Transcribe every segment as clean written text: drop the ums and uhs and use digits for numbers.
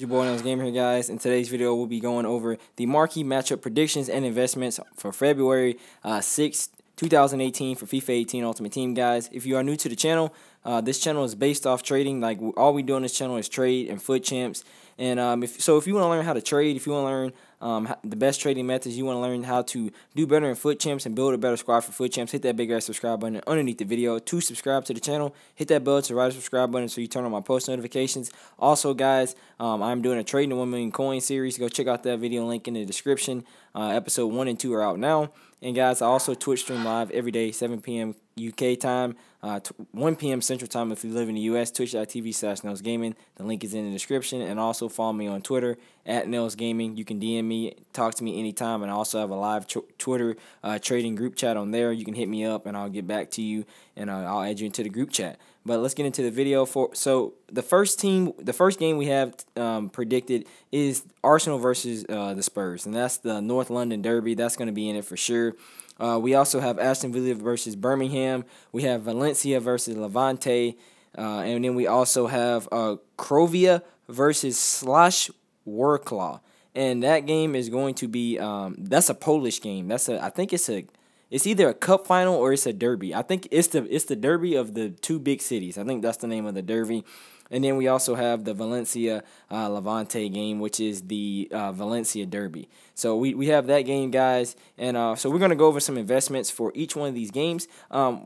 Your boy Nails Gamer here, guys. In today's video, we'll be going over the marquee matchup predictions and investments for February 6th, 2018 for FIFA 18 Ultimate Team, guys. If you are new to the channel, this channel is based off trading. Like, all we do on this channel is trade and foot champs. And if you want to learn how to trade, if you want to learn the best trading methods, you want to learn how to do better in foot champs and build a better squad for foot champs, hit that big ass subscribe button underneath the video. To subscribe to the channel, hit that bell to the right subscribe button so you turn on my post notifications. Also, guys, I'm doing a trading 1 million coin series. Go check out that video link in the description. Episode 1 and 2 are out now. And guys, I also Twitch stream live every day, 7 p.m. UK time, 1 p.m. Central Time if you live in the U.S., twitch.tv/NailsGaming. The link is in the description. And also follow me on Twitter, @NailsGaming. You can DM me, talk to me anytime. And I also have a live Twitter trading group chat on there. You can hit me up, and I'll get back to you, and I'll add you into the group chat. But let's get into the video. So the first game we have predicted is Arsenal versus the Spurs, and that's the North London Derby. That's going to be in it for sure. We also have Aston Villa versus Birmingham. We have Valencia versus Levante, and then we also have Crowia versus Slosh Wrocław. And that game is going to be that's a Polish game. I think it's either a cup final or it's a derby. I think it's the derby of the two big cities. I think that's the name of the derby. And then we also have the Valencia Levante game, which is the Valencia Derby. So we have that game, guys. And so we're going to go over some investments for each one of these games.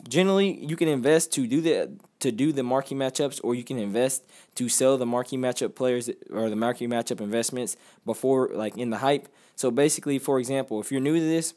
Generally, you can invest to do the marquee matchups, or you can invest to sell the marquee matchup players or the marquee matchup investments before, like, in the hype. So basically, for example, if you're new to this,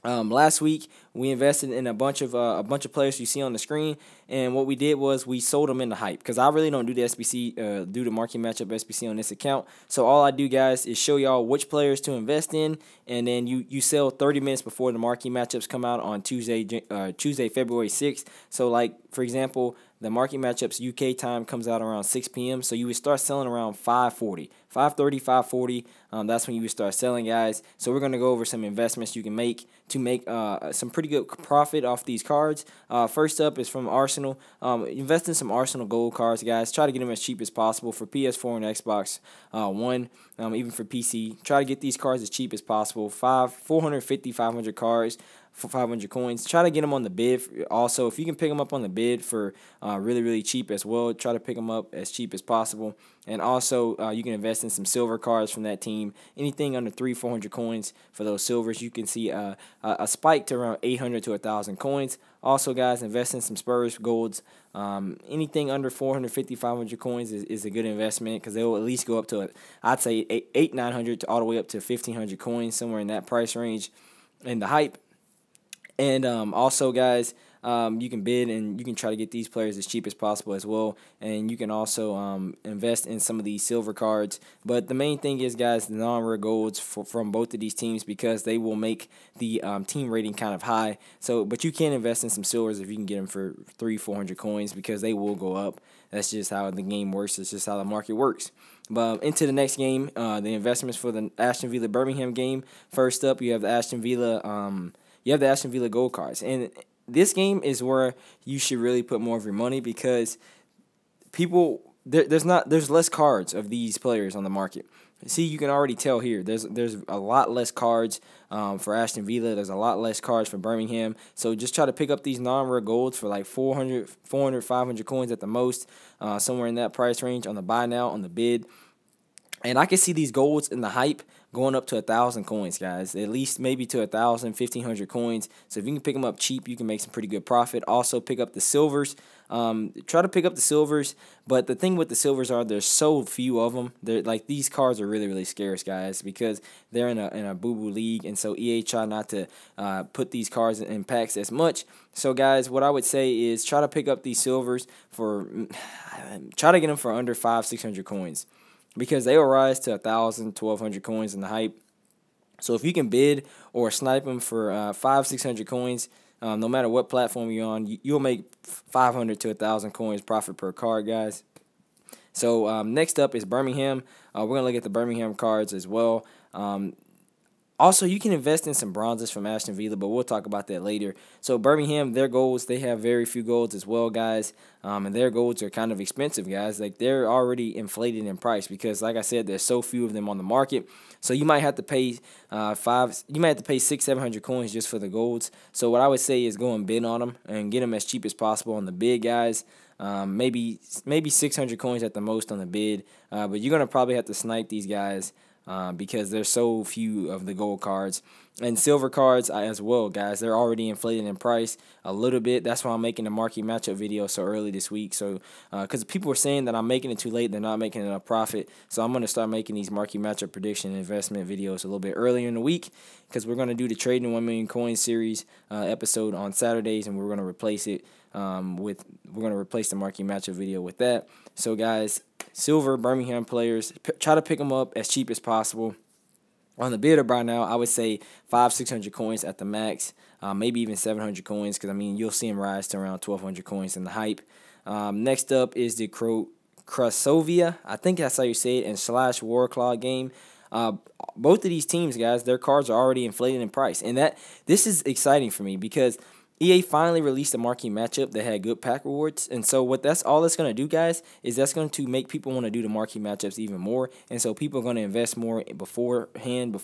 last week we invested in a bunch of players you see on the screen, and what we did was we sold them in the hype, because I really don't do the SBC, do the marquee matchup SBC on this account. So all I do, guys, is show y'all which players to invest in, and then you sell 30 minutes before the marquee matchups come out on Tuesday, February 6th. So, like, for example, the marquee matchups UK time comes out around 6 p.m. So you would start selling around 5:30, 5:40. That's when you would start selling, guys. So we're going to go over some investments you can make to make some pretty good profit off these cards. First up is from Arsenal. Invest in some Arsenal gold cards, guys. Try to get them as cheap as possible for PS4 and Xbox One, even for PC. Try to get these cards as cheap as possible. 450, 500 cards for 500 coins. Try to get them on the bid. Also, if you can pick them up on the bid for really, really cheap as well, try to pick them up as cheap as possible. And also, you can invest in some silver cards from that team. Anything under 400 coins for those silvers, you can see a spike to around 800 to 1,000 coins. Also, guys, invest in some Spurs golds. Anything under 450, 500 coins is a good investment, because they will at least go up to, I'd say, 900 to all the way up to 1,500 coins, somewhere in that price range in the hype. And also, guys, you can bid and you can try to get these players as cheap as possible as well. And you can also invest in some of these silver cards. But the main thing is, guys, the non-rare golds from both of these teams, because they will make the team rating kind of high. So, but you can invest in some silvers if you can get them for 300-400 coins, because they will go up. That's just how the game works. It's just how the market works. But into the next game, the investments for the Aston Villa Birmingham game. First up, you have the Aston Villa gold cards, and this game is where you should really put more of your money, because there's less cards of these players on the market. See, you can already tell here. There's a lot less cards for Aston Villa. There's a lot less cards for Birmingham. So just try to pick up these non-rare golds for like 400, 500 coins at the most, somewhere in that price range on the buy now, on the bid. And I can see these golds in the hype going up to 1,000 coins, guys. At least maybe to 1,000, 1,500 coins. So if you can pick them up cheap, you can make some pretty good profit. Also, pick up the silvers. Try to pick up the silvers. But the thing with the silvers are there's so few of them. Like, these cards are really, really scarce, guys, because they're in a boo-boo league. And so EA try not to put these cards in packs as much. So, guys, what I would say is try to pick up these silvers try to get them for under 500-600 coins, because they will rise to 1,000, 1,200 coins in the hype. So if you can bid or snipe them for 500-600 coins, no matter what platform you're on, you'll make 500 to 1,000 coins profit per card, guys. So next up is Birmingham. We're going to look at the Birmingham cards as well. Also, you can invest in some bronzes from Aston Villa, but we'll talk about that later. So Birmingham, their golds, they have very few golds as well, guys. And their golds are kind of expensive, guys. Like, they're already inflated in price because, like I said, there's so few of them on the market. So you might have to pay you might have to pay 600-700 coins just for the golds. So what I would say is go and bid on them and get them as cheap as possible on the bid, guys. Maybe 600 coins at the most on the bid. But you're gonna probably have to snipe these guys. Because there's so few of the gold cards and silver cards as well, guys. They're already inflated in price a little bit. That's why I'm making the marquee matchup video so early this week. So because people are saying that I'm making it too late, they're not making enough profit. So I'm going to start making these marquee matchup prediction and investment videos a little bit earlier in the week, because we're going to do the trading 1 million coins series episode on Saturdays, and we're going to replace it we're going to replace the marquee matchup video with that. So guys, silver Birmingham players, try to pick them up as cheap as possible. On the bidder by now, I would say 500-600 coins at the max, maybe even 700 coins, because I mean you'll see them rise to around 1,200 coins in the hype. Next up is the Crasovia, I think that's how you say it, and / Warclaw game. Both of these teams, guys, their cards are already inflated in price, and this is exciting for me because EA finally released a marquee matchup that had good pack rewards, and so that's going to do, guys, is that's going to make people want to do the marquee matchups even more, and so people are going to invest more beforehand,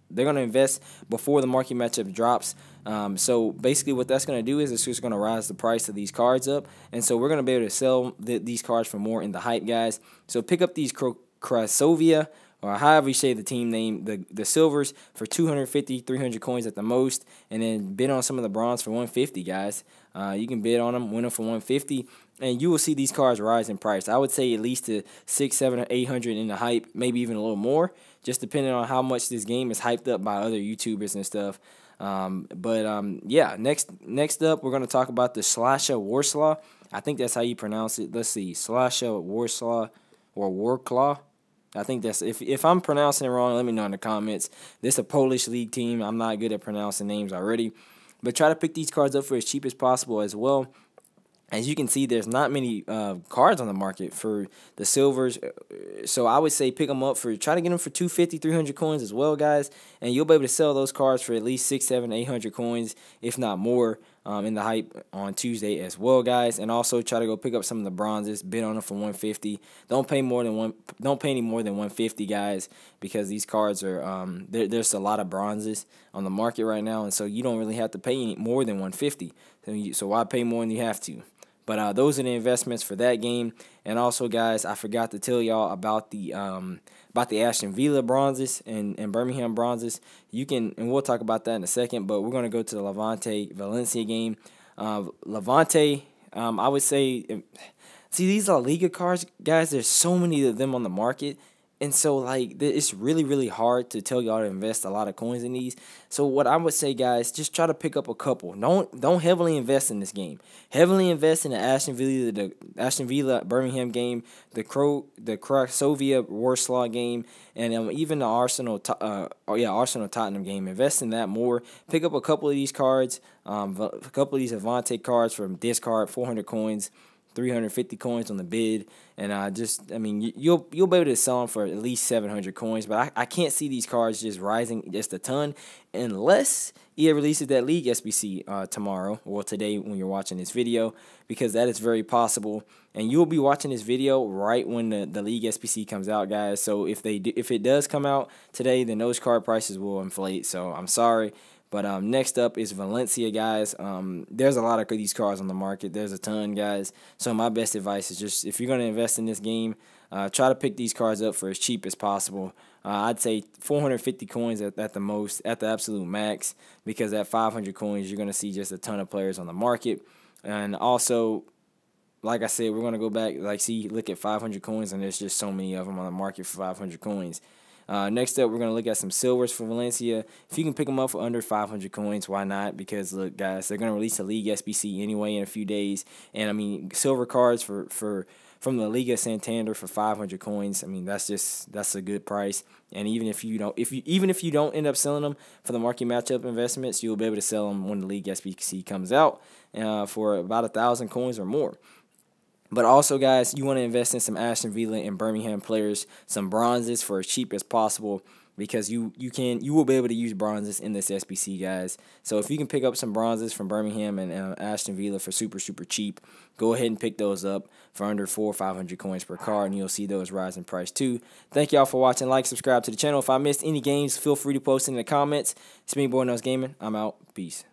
they're going to invest before the marquee matchup drops. So basically what that's going to do is it's just going to rise the price of these cards up, and so we're going to be able to sell these cards for more in the hype, guys. So pick up these Crasovia, or however you say the team name, the silvers for 250-300 coins at the most, and then bid on some of the bronze for 150, guys. You can bid on them, win them for 150, and you will see these cards rise in price. I would say at least to 600, 700, or 800 in the hype, maybe even a little more, just depending on how much this game is hyped up by other YouTubers and stuff. Yeah, next up, we're going to talk about the Slasha Warsaw. I think that's how you pronounce it. Let's see, Slasha Warsaw or Warclaw. I think that's, if I'm pronouncing it wrong, let me know in the comments. This is a Polish league team. I'm not good at pronouncing names already. But try to pick these cards up for as cheap as possible as well. As you can see, there's not many cards on the market for the silvers. So I would say pick them up try to get them for 250, 300 coins as well, guys. And you'll be able to sell those cards for at least 600, 700, 800 coins, if not more, in the hype on Tuesday as well, guys. And also try to go pick up some of the bronzes, bid on them for 150. Don't pay any more than 150, guys, because these cards are there's a lot of bronzes on the market right now, and so you don't really have to pay any more than 150. So why pay more than you have to? But those are the investments for that game. And also, guys, I forgot to tell y'all about the Aston Villa bronzes and Birmingham bronzes. You can, and we'll talk about that in a second, but we're going to go to the Levante Valencia game. Levante, I would say, see, these are Liga cards, guys. There's so many of them on the market. And so, like, it's really, really hard to tell y'all to invest a lot of coins in these. So what I would say, guys, just try to pick up a couple. Don't heavily invest in this game. Heavily invest in the Aston Villa Birmingham game, the Cracovia Warsaw game, and even the Arsenal Tottenham game. Invest in that more. Pick up a couple of these cards, a couple of these Avante cards from discard, 400 coins. 350 coins on the bid, and you'll be able to sell them for at least 700 coins. But I can't see these cards just rising just a ton unless EA releases that League SBC tomorrow or today when you're watching this video, because that is very possible. And you'll be watching this video right when the League SBC comes out, guys. So if it does come out today, then those card prices will inflate. So I'm sorry. But next up is Valencia, guys. There's a lot of these cards on the market. There's a ton, guys. So my best advice is just, if you're going to invest in this game, try to pick these cards up for as cheap as possible. I'd say 450 coins at the most, at the absolute max, because at 500 coins, you're going to see just a ton of players on the market. And also, like I said, we're going to go back, look at 500 coins, and there's just so many of them on the market for 500 coins. Next up, we're going to look at some silvers for Valencia. If you can pick them up for under 500 coins, why not? Because, look, guys, they're going to release a League SBC anyway in a few days. And, I mean, silver cards from the Liga Santander for 500 coins, I mean, that's a good price. And even if you don't end up selling them for the marquee matchup investments, you'll be able to sell them when the League SBC comes out for about 1,000 coins or more. But also, guys, you want to invest in some Aston Villa and Birmingham players, some bronzes for as cheap as possible, because you will be able to use bronzes in this SBC, guys. So if you can pick up some bronzes from Birmingham and Aston Villa for super cheap, go ahead and pick those up for under 400 or 500 coins per card, and you'll see those rise in price too. Thank y'all for watching. Like, subscribe to the channel. If I missed any games, feel free to post in the comments. It's me, Boy Knows Gaming. I'm out. Peace.